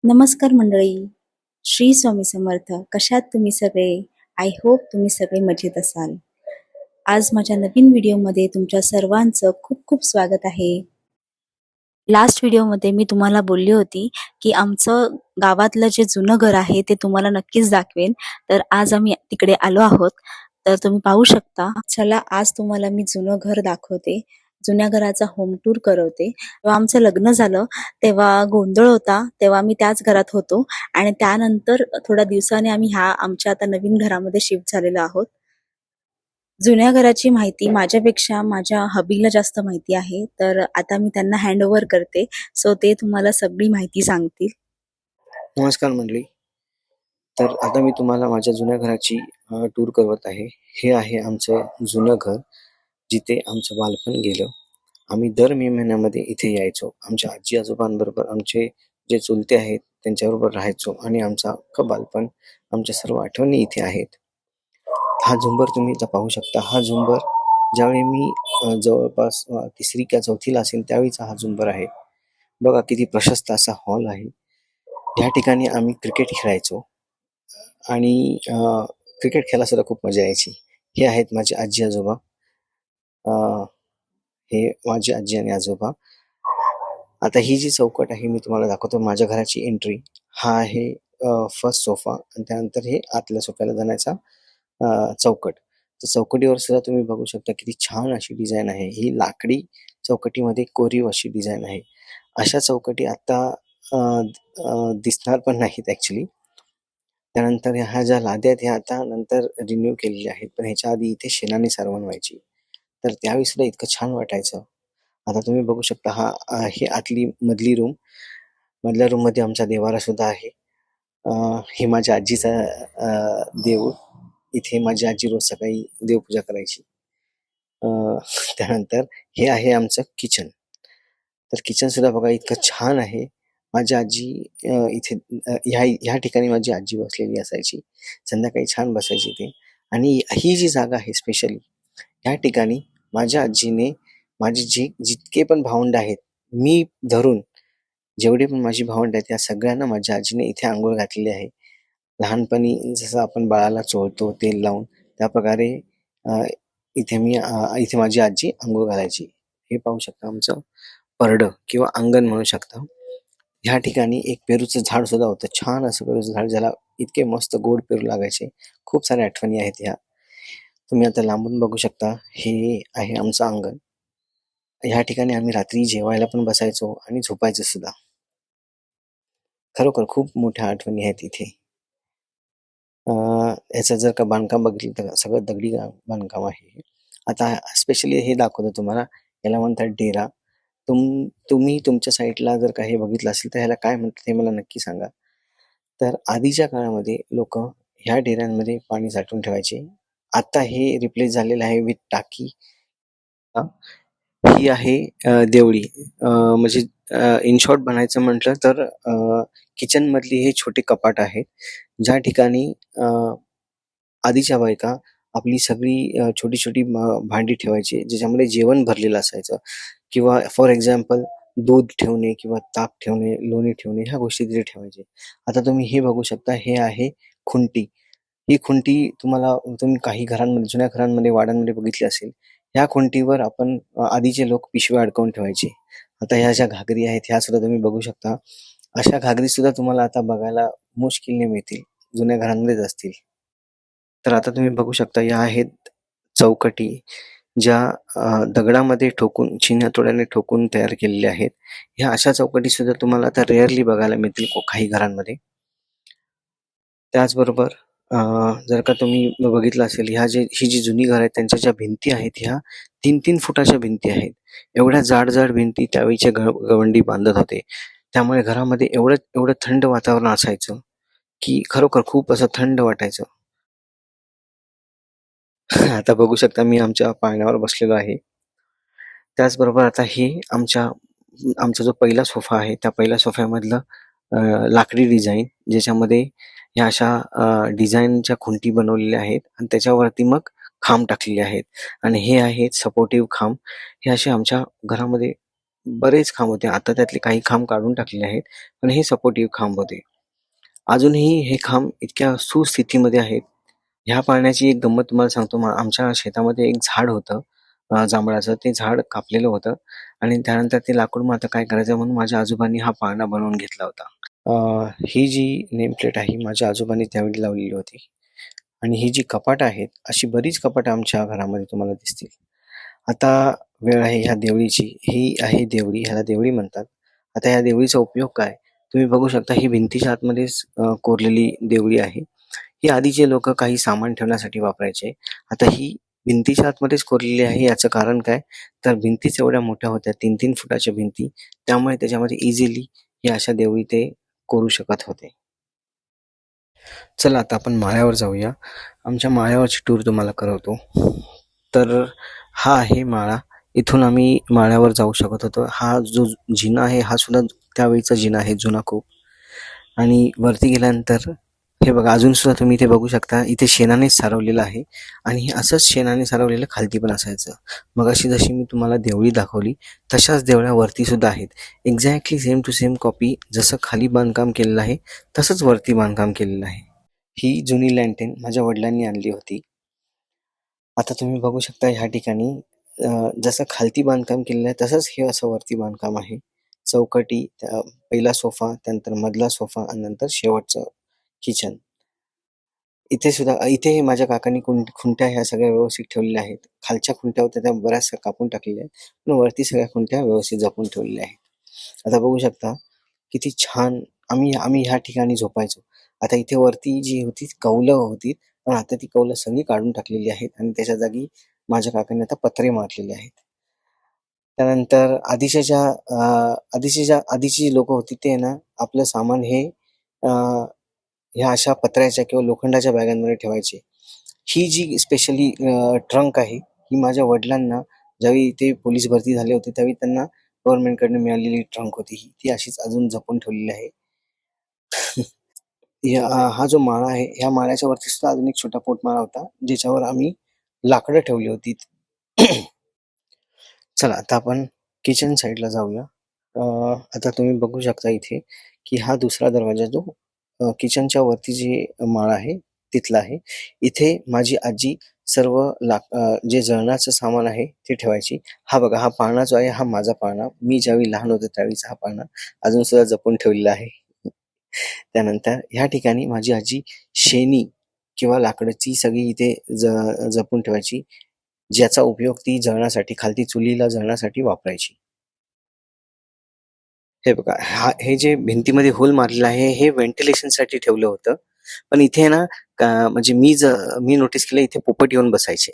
नमस्कार मंडळी. श्री स्वामी समर्थ. कशात तुम्ही सगळे? आय होप तुम्ही सगळे मजेत असाल. आज माझ्या नवीन व्हिडिओमध्ये तुमच्या सर्वांचं खूप खूप स्वागत आहे. लास्ट व्हिडिओमध्ये मी तुम्हाला बोलली होती की आमचं गावातलं जे जुनं घर आहे ते तुम्हाला नक्कीच दाखवेन. तर आज आम्ही तिकडे आलो आहोत. तर तुम्ही पाहू शकता. चला आज तुम्हाला मी जुनं घर दाखवते. जुन्या घराचा होम टूर करवते. जेव्हा आमचं लग्न झालं तेव्हा गोंधळ होता. तेव्हा आम्ही त्याच घरात होतो आणि त्यानंतर थोड्या दिवसाने आम्ही आमच्या आता नवीन घरामध्ये शिफ्ट झालेलो आहोत. जुन्या घराची माहिती माझ्यापेक्षा माझ्या हबीला जास्त माहिती आहे. तर आता मी त्यांना हँडओव्हर करते. सो ते तुम्हाला सगळी माहिती सांगतील. नमस्कार मंडळी. तर आता मी तुम्हाला माझ्या जुन्या घराची टूर करवत आहे. हे आहे आमचं जुनं घर, जिथे आमचं बालपण गेलं. आम्ही दर मे महिन्यामध्ये इथे यायचो. आमच्या आजी आजोबांबरोबर आमचे जे चुलते आहेत त्यांच्याबरोबर राहायचो आणि आमचं अख्खं बालपण, आमच्या सर्व आठवणी इथे आहेत. हा झुंबर तुम्ही इथं पाहू शकता. हा झुंबर ज्यावेळी मी जवळपास 3री का 4थीला असेल त्यावेळीचा हा झुंबर आहे. बघा किती प्रशस्त असा हॉल आहे. या ठिकाणी आम्ही क्रिकेट खेळायचो आणि क्रिकेट खेळायला सुद्धा खूप मजा यायची. हे आहेत माझे आजी आजोबा. हे माझे आजी आणि आजोबा. आता ही जी चौकट आहे मी तुम्हाला दाखवतो माझ्या घराची एंट्री. हा आहे फर्स्ट सोफा आणि त्यानंतर हे आतल्या सोफ्याला जाण्याचा चौकट. तर चौकटीवर सुद्धा तुम्ही बघू शकता किती छान अशी डिझाईन आहे. ही लाकडी चौकटीमध्ये कोरीव अशी डिझाईन आहे. अशा चौकटी आता दिसणार पण नाहीत ॲक्चुअली. त्यानंतर ह्या ज्या लाद्या आहेत ह्या आता नंतर रिन्यू केलेल्या आहेत. पण ह्याच्या आधी इथे शेणाने सारवण व्हायची. तर त्यावेळी सुद्धा इतकं छान वाटायचं. आता तुम्ही बघू शकता ही आतली मधली रूम. मधल्या रूममध्ये आमचा देव्हारा सुद्धा आहे. हे माझ्या आजीचा देऊळ. इथे माझी आजी रोज सकाळी देवपूजा करायची. अ, त्यानंतर हे आहे आमचं किचन. तर किचन सुद्धा बघा इतकं छान आहे. माझी आजी इथे ह्या ठिकाणी माझी आजी बसलेली असायची. संध्याकाळी छान बसायची इथे आणि ही जी जागा आहे स्पेशली, ह्या ठिकाणी माझ्या आजीने माझे जितके पण भावंड आहेत, मी धरून जेवढे पण माझी भावंड आहेत, त्या सगळ्यांना माझ्या आजीने इथे अंघोळ घातलेली आहे. लहानपणी जसं आपण बाळाला चोळतो तेल लावून, त्याप्रकारे अ, इथे माझी आजी अंघोळ घालायची. हे पाहू शकता आमचं परडं किंवा अंगण म्हणू शकता. ह्या ठिकाणी एक पेरूचं झाड सुद्धा होतं. छान असं पेरूचं झाड, ज्याला इतके मस्त गोड पेरू लागायचे. खूप साऱ्या आठवणी आहेत ह्या. तुम्ही आता लांबून बघू शकता. हे आहे आमचं अंगण. ह्या ठिकाणी आम्ही रात्री जेवायला पण बसायचो आणि झोपायचो सुद्धा. खरोखर खूप मोठ्या आठवणी आहेत इथे. याचं जर का बांधकाम बघितलं तर सगळं दगडी बांधकाम आहे. आता स्पेशली हे दाखवतो तुम्हाला. याला म्हणतात डेरा. तुम्ही तुमच्या साईडला जर का हे बघितलं असेल तर ह्याला काय म्हणतात हे मला नक्की सांगा. तर आधीच्या काळामध्ये लोकं ह्या डेऱ्यांमध्ये पाणी साठवून ठेवायचे. आता हे रिप्लेस झालेलं आहे विथ टाकी. ही आहे देवळी. म्हणजे इन शॉर्ट म्हणायचं म्हटलं तर किचनमधली हे छोटे कपाट आहेत, ज्या ठिकाणी आधीच्या बायका आपली सगळी छोटी-छोटी भांडी ठेवायची, ज्याच्यामध्ये जेवण भरलेलं असायचं किंवा फॉर एक्झाम्पल दूध ठेवणे किंवा ताक ठेवणे, लोणी ठेवणे ह्या गोष्टी तिथे ठेवायचे. आता तुम्ही हे बघू शकता, हे आहे खुंटी. ही खुंटी तुम्ही काही घरांमध्ये, जुन्या घरांमध्ये, वाड्यांमध्ये बघितली असेल. ह्या खुंटीवर आपण आधीचे लोक पिशव्या अडकवून ठेवायचे. आता ह्या ज्या घागरी आहेत ह्या सुद्धा तुम्ही बघू शकता. अशा घागरी सुद्धा तुम्हाला आता बघायला मुश्किलने मिळतील. जुन्या घरांमध्येच असतील. तर आता तुम्ही बघू शकता या आहेत चौकटी, ज्या दगडामध्ये ठोकून, चिन्ह ठोकून तयार केलेल्या आहेत. ह्या अशा चौकटी सुद्धा तुम्हाला आता रेअरली बघायला मिळतील काही घरांमध्ये. त्याचबरोबर जर का तुम्ही बघितलं असेल, ही जी जुनी घरं आहेत त्यांच्या ज्या भिंती आहेत ह्या 3-3 फुटाच्या भिंती आहेत. एवढ्या जाड-जाड भिंती त्यावेळीचे गवंडी बांधत होते. त्यामुळे घरामध्ये एवढं एवढं थंड वातावरण असायचं, की खरोखर खूप असं थंड वाटायचं. आता बघू शकता मी आमच्या पाळण्यावर बसलेलो आहे. त्याचबरोबर आता हे आमचा जो पहिला सोफा आहे, त्या पहिल्या सोफ्यामधलं लाकडी डिझाइन, ज्याच्यामध्ये ह्या अशा डिझाइनच्या खुंटी बनवलेल्या आहेत आणि त्याच्यावरती मग खांब टाकलेले आहेत आणि हे आहेत सपोर्टिव्ह खांब. हे असे आमच्या घरामध्ये बरेच खांब होते. आता त्यातले काही खांब काढून टाकलेले आहेत, पण हे सपोर्टिव्ह खांब होते. अजूनही हे खांब इतक्या सुस्थितीमध्ये आहेत. ह्या पाळण्याची एक गंमत तुम्हाला सांगतो. आमच्या शेतामध्ये एक झाड होतं जांभळाचं. ते झाड कापलेलं होतं आणि त्यानंतर ते लाकूड मग आता काय करायचं म्हणून माझ्या आजोबांनी हा पाळणा बनवून घेतला होता. ही जी नेम प्लेट आहे माझ्या आजोबांनी त्यावेळी लावलेली होती आणि ही जी कपाटं आहेत, अशी बरीच कपाटं आमच्या घरामध्ये तुम्हाला दिसतील. आता वेळ आहे ह्या देवळीची. ही आहे देवळी, ह्याला देवळी म्हणतात. आता ह्या देवळीचा उपयोग काय? तुम्ही बघू शकता ही भिंतीच्या आतमध्येच कोरलेली देवळी आहे. ही आधीचे लोकं काही सामान ठेवण्यासाठी वापरायचे. आता ही भिंतीच्या आतमध्येच कोरलेली आहे. याचं कारण काय? तर भिंतीच एवढ्या मोठ्या होत्या 3-3 फुटाच्या भिंती. त्यामुळे त्याच्यामध्ये इझिली या अशा देवळी ते कोरू शकत होते. चला आता आपण माळ्यावर जाऊया. आमच्या माळ्यावरची टूर तुम्हाला करवतो. तर हा आहे माळा. इथून आम्ही माळ्यावर जाऊ शकत होतो. हा जो जिना आहे हा सुद्धा त्यावेळीचा जिना आहे जुना खूप. आणि वरती गेल्यानंतर हे बघा अजून सुद्धा तुम्ही इथे बघू शकता. इथे शेणानेच सारवलेलं आहे आणि हे असंच शेणाने सारवलेलं खालती पण असायचं. मगाशी जशी मी तुम्हाला देवळी दाखवली तशाच देवळ्या वरती सुद्धा आहेत. Exactly same to same copy. जसं खाली बांधकाम केलेलं आहे तसंच वरती बांधकाम केलेलं आहे. ही जुनी लँटेन माझ्या वडिलांनी आणली होती. आता तुम्ही बघू शकता ह्या ठिकाणी जसं खालती बांधकाम केलेलं आहे तसंच हे असं वरती बांधकाम आहे. चौकटी, पहिला सोफा, त्यानंतर मधला सोफा आणि नंतर शेवटचं किचन. इथे सुद्धा इथे माझ्या काकांनी खुंट्या ह्या सगळ्या व्यवस्थित ठेवलेल्या आहेत. खालच्या खुंट्या होत्या त्या बऱ्याचशा कापून टाकलेल्या आहेत. पण वरती सगळ्या खुंट्या व्यवस्थित जपून ठेवलेल्या आहेत. आता बघू शकता किती छान आम्ही आम्ही ह्या ठिकाणी झोपायचो. आता इथे वरती जी होती कौलं होती, पण आता ती कौलं सगळी काढून टाकलेली आहेत आणि त्याच्या जागी माझ्या काकांनी आता पत्रे मारलेले आहेत. त्यानंतर आधीची जी लोकं होती ते ना आपलं सामान हे अ, ह्या अशा पत्र्याच्या किंवा लोखंडाच्या बॅगांमध्ये ठेवायचे. ही जी स्पेशली ट्रंक आहे, ही माझ्या वडिलांना ज्यावेळी ते पोलीस भरती झाले होते, त्यावेळी त्यांना गव्हर्नमेंटकडनं मिळालेली ट्रंक होती ही. ती अशीच अजून जपून ठेवलेली आहे. हा जो माळा आहे, ह्या माळ्याच्या वरती सुद्धा अजून एक छोटा पोटमाळा होता, ज्याच्यावर आम्ही लाकडं ठेवली होती. चला आता आपण किचन साइडला जाऊया. आता तुम्ही बघू शकता इथे, की हा दुसरा दरवाजा जो किचनच्या वरती जे माळ आहे, तिथला आहे. इथे माझी आजी सर्व जे जळणाचं सामान आहे ते ठेवायची. हा बघा हा पाळणा जो आहे, हा माझा पाळणा. मी ज्यावेळी लहान होतो त्यावेळीचा हा पाळणा अजून सुद्धा जपून ठेवलेला आहे. त्यानंतर ह्या ठिकाणी माझी आजी शेणी किंवा लाकडाची सगळी इथे जपून ठेवायची. ज्याचा उपयोग ती जळणासाठी खालती चुलीला जळणासाठी वापरायची. हे बघा, हे जे भिंतीमध्ये होल मारलेलं आहे, हे व्हेंटिलेशनसाठी ठेवलं होतं. पण इथे ना म्हणजे मी नोटीस केलं इथे पोपट येऊन बसायचे.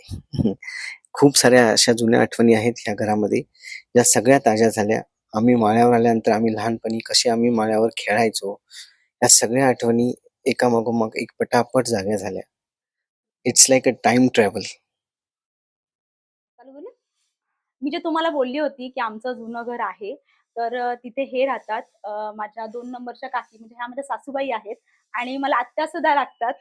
खूप साऱ्या अशा जुन्या आठवणी आहेत ह्या घरामध्ये, ज्या सगळ्या ताज्या झाल्या. आम्ही माळ्यावर आल्यानंतर आम्ही लहानपणी कसे आम्ही माळ्यावर खेळायचो, या सगळ्या आठवणी एकामागोमाग एक पटापट जाग्या झाल्या. It's like a time travel. चालू बोलू? मी जे तुम्हाला बोलली होती, की आमचं जुनं घर आहे. तर तिथे हे राहतात माझ्या 2 नंबरच्या काकी म्हणजे ह्या माझ्या सासूबाई आहेत आणि मला आत्या सुद्धा लागतात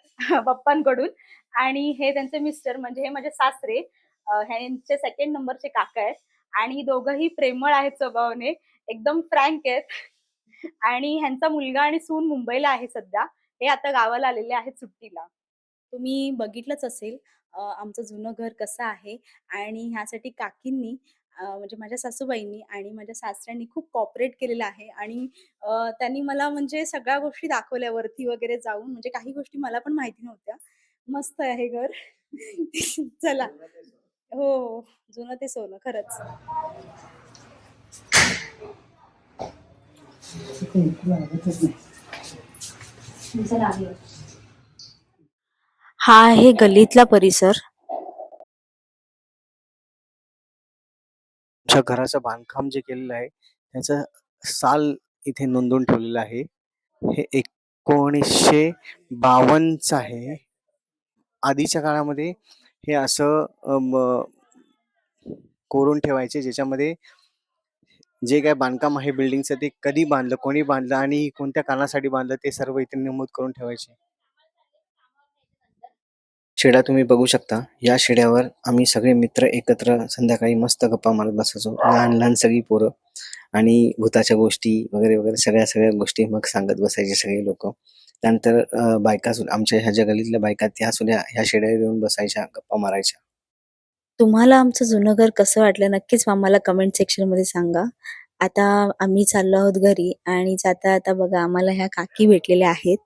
पप्पांकडून आणि हे त्यांचे मिस्टर म्हणजे हे माझे सासरे ह्यांचे 2nd नंबरचे काका आहेत आणि दोघंही प्रेमळ आहेत स्वभावाने, एकदम फ्रँक आहेत आणि ह्यांचा मुलगा आणि सून मुंबईला आहे सध्या. हे आता गावाला आलेले आहेत सुट्टीला. तुम्ही बघितलंच असेल आमचं जुनं घर कसं आहे आणि ह्यासाठी काकींनी म्हणजे माझ्या सासूबाईंनी आणि माझ्या सासऱ्यांनी खूप कॉपरेट केलेलं आहे आणि त्यांनी मला म्हणजे सगळ्या गोष्टी दाखवल्या वरती वगैरे जाऊन म्हणजे काही गोष्टी मला पण माहिती नव्हत्या. मस्त आहे घर. चला. हो, जुनं ते सोनं खरंच. हा आहे गल्लीतला परिसर. आमच्या घराचं बांधकाम जे केलेलं आहे, त्याचं साल इथे नोंदवून ठेवलेलं आहे. हे 1952 चं आहे. आधीच्या काळामध्ये हे असं कोरून ठेवायचे, ज्याच्यामध्ये जे काही बांधकाम आहे बिल्डिंगचं ते कधी बांधलं, कोणी बांधलं आणि कोणत्या कारणासाठी बांधलं ते सर्व इथे नमूद करून ठेवायचे. शेडा तुम्ही बघू शकता. या शेड्यावर आम्ही सगळे मित्र एकत्र संध्याकाळी मस्त गप्पा मारत बसायचो. लहान लहान सगळी पोरं आणि भुताच्या गोष्टी वगैरे वगैरे सगळ्या गोष्टी मग सांगत बसायचे सगळे लोक. त्यानंतर बायका आमच्या ह्या ज्या गल्लीतल्या बायका त्या सुद्धा ह्या शेड्यावर येऊन बसायच्या, गप्पा मारायच्या. तुम्हाला आमचं जुनं घर कसं वाटलं नक्कीच आम्हाला कमेंट सेक्शनमध्ये सांगा. आता आम्ही चाललो आहोत घरी आणि जाता आता बघा आम्हाला ह्या काकी भेटलेल्या आहेत.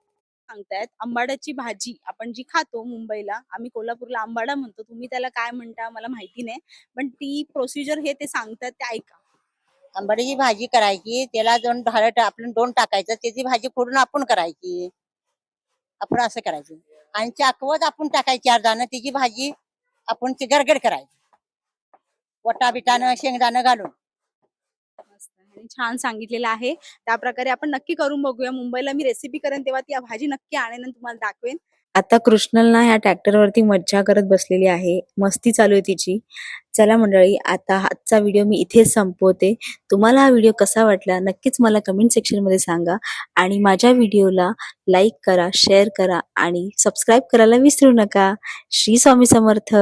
सांगतायत आंबाड्याची भाजी आपण जी खातो मुंबईला, आम्ही कोल्हापूरला आंबाडा म्हणतो, तुम्ही त्याला काय म्हणता मला माहिती नाही, पण ती प्रोसिजर हे ते सांगतात ते ऐका. आंबाड्याची भाजी करायची, त्याला आपण दोन टाकायचं, त्याची भाजी फोडून आपण करायची. आपण असं करायचं आणि चाकवत आपण टाकायची अर्धानं, त्याची भाजी आपण ती गरगड करायची वटा बिटानं शेंगदाणं घालून. मस्त आणि छान सांगितलेलं आहे. त्या प्रकारे आपण नक्की करून बघूया. मुंबईला मी रेसिपी करेन तेव्हा ती भाजी नक्की आणेन आणि तुम्हाला दाखवेन. आता कृष्णल ना ह्या ट्रॅक्टरवरती मज्जा करत बसलेली आहे. मस्ती चालू आहे तिची. चला मंडळी, आता आजचा व्हिडिओ मी इथेच संपवते. तुम्हाला हा व्हिडिओ कसा वाटला नक्कीच मला कमेंट सेक्शनमध्ये सांगा आणि माझ्या व्हिडिओला लाईक करा, शेअर करा आणि सबस्क्राईब करायला विसरू नका. श्री स्वामी समर्थ.